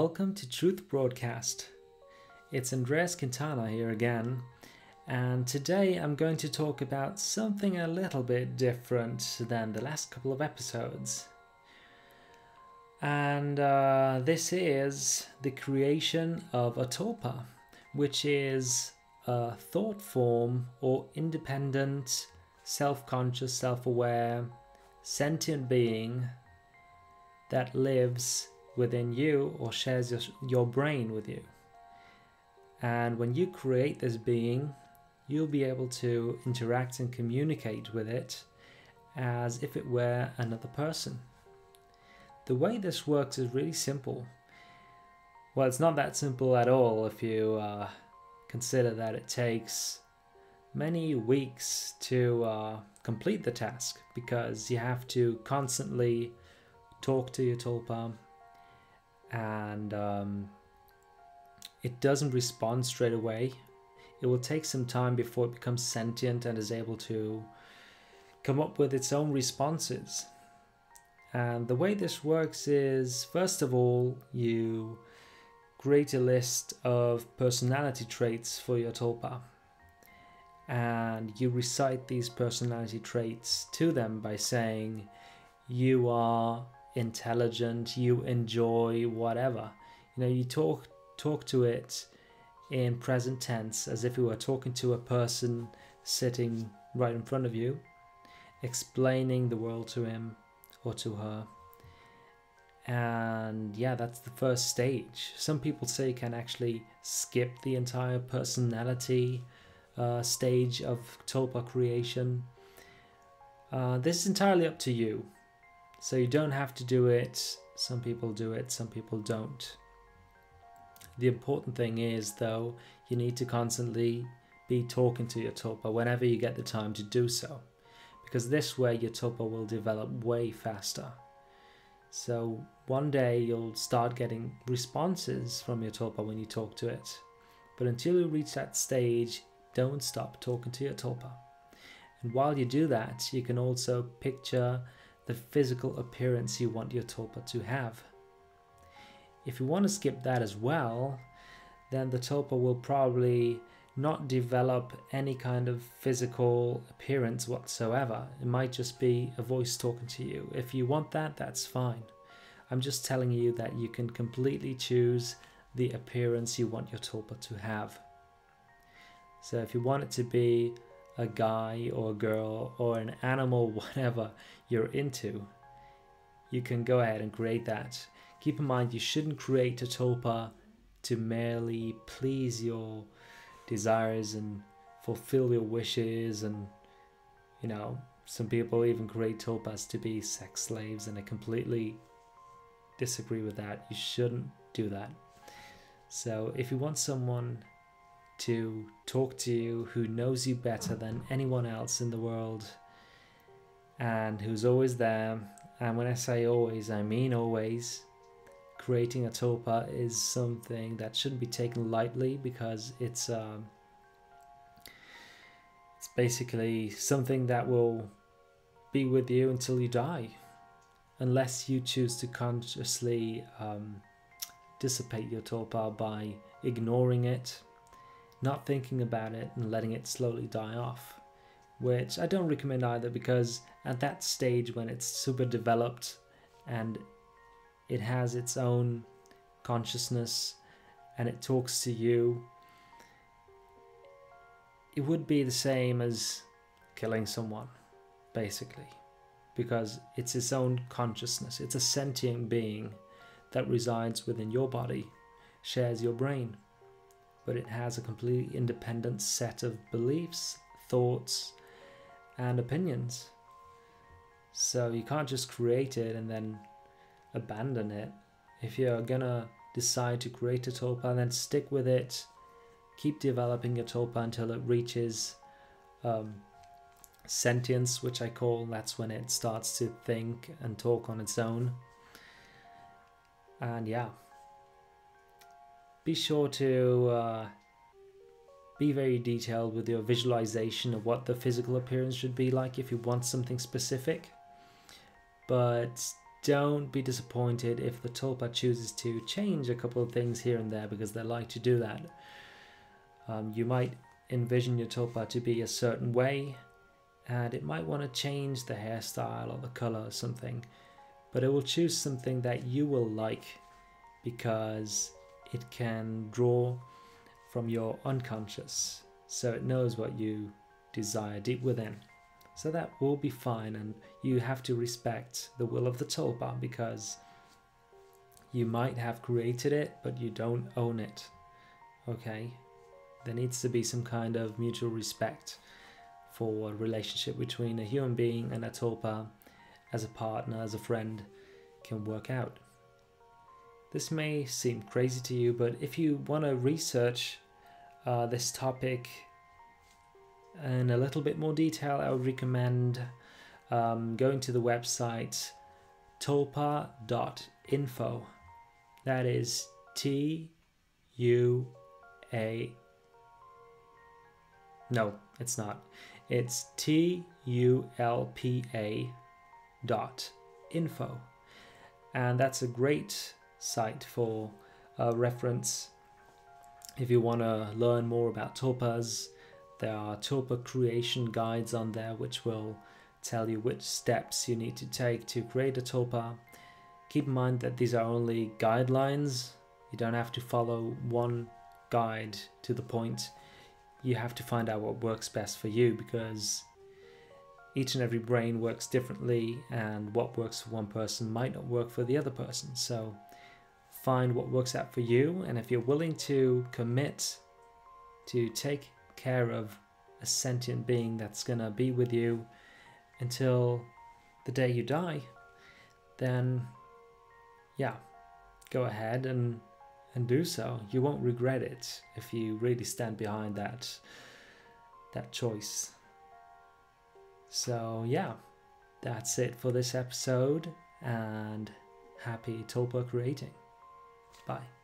Welcome to Truth Broadcast. It's Andreas Quintana here again, and today I'm going to talk about something a little bit different than the last couple of episodes. And this is the creation of a tulpa, which is a thought form or independent, self-conscious, self-aware, sentient being that lives within you or shares your brain with you. And when you create this being, you'll be able to interact and communicate with it as if it were another person. The way this works is really simple. Well, it's not that simple at all if you consider that it takes many weeks to complete the task, because you have to constantly talk to your tulpa, and it doesn't respond straight away. It will take some time before it becomes sentient and is able to come up with its own responses. And the way this works is, first of all, you create a list of personality traits for your tulpa, and you recite these personality traits to them by saying, you are intelligent, you enjoy whatever. You talk to it in present tense as if you were talking to a person sitting right in front of you, explaining the world to him or to her. And yeah, that's the first stage. Some people say you can actually skip the entire personality stage of tulpa creation. This is entirely up to you. So you don't have to do it. Some people do it, some people don't. The important thing is, though, you need to constantly be talking to your tulpa whenever you get the time to do so, because this way your tulpa will develop way faster. So one day you'll start getting responses from your tulpa when you talk to it. But until you reach that stage, don't stop talking to your tulpa. And while you do that, you can also picture the physical appearance you want your tulpa to have. If you want to skip that as well, then the tulpa will probably not develop any kind of physical appearance whatsoever. It might just be a voice talking to you. If you want that, that's fine. I'm just telling you that you can completely choose the appearance you want your tulpa to have. So if you want it to be a guy or a girl or an animal, whatever you're into, you can go ahead and create that. Keep in mind, you shouldn't create a tulpa to merely please your desires and fulfill your wishes. And some people even create tulpas to be sex slaves, and I completely disagree with that. You shouldn't do that. So if you want someone to talk to you who knows you better than anyone else in the world and who's always there, and when I say always, I mean always, creating a tulpa is something that shouldn't be taken lightly, because it's basically something that will be with you until you die, unless you choose to consciously dissipate your tulpa by ignoring it, not thinking about it, and letting it slowly die off, which I don't recommend either, because at that stage when it's super developed and it has its own consciousness and it talks to you, it would be the same as killing someone, basically, because it's its own consciousness. It's a sentient being that resides within your body, shares your brain, but it has a completely independent set of beliefs, thoughts, and opinions. So you can't just create it and then abandon it. If you're gonna decide to create a tulpa, then stick with it. Keep developing your tulpa until it reaches sentience, which I call. That's when it starts to think and talk on its own. And yeah, be sure to be very detailed with your visualization of what the physical appearance should be like if you want something specific. But don't be disappointed if the Tulpa chooses to change a couple of things here and there, because they like to do that. You might envision your Tulpa to be a certain way, and it might want to change the hairstyle or the color or something, but it will choose something that you will like because it can draw from your unconscious, so it knows what you desire deep within. So that will be fine, and you have to respect the will of the Tulpa, because you might have created it, but you don't own it. Okay? There needs to be some kind of mutual respect for a relationship between a human being and a Tulpa, as a partner, as a friend, can work out. This may seem crazy to you, but if you want to research this topic in a little bit more detail, I would recommend going to the website tulpa.info. That is T-U-A... No, it's not. It's TULPA.info. And that's a great site for reference if you want to learn more about tulpas. There are Tulpa creation guides on there which will tell you which steps you need to take to create a Tulpa. Keep in mind that these are only guidelines. You don't have to follow one guide to the point. You have to find out what works best for you, because each and every brain works differently, and what works for one person might not work for the other person. So find what works out for you, and if you're willing to commit to take care of a sentient being that's gonna be with you until the day you die, then yeah, go ahead and do so. You won't regret it if you really stand behind that choice. So yeah, that's it for this episode, and happy Tulpa creating. Bye.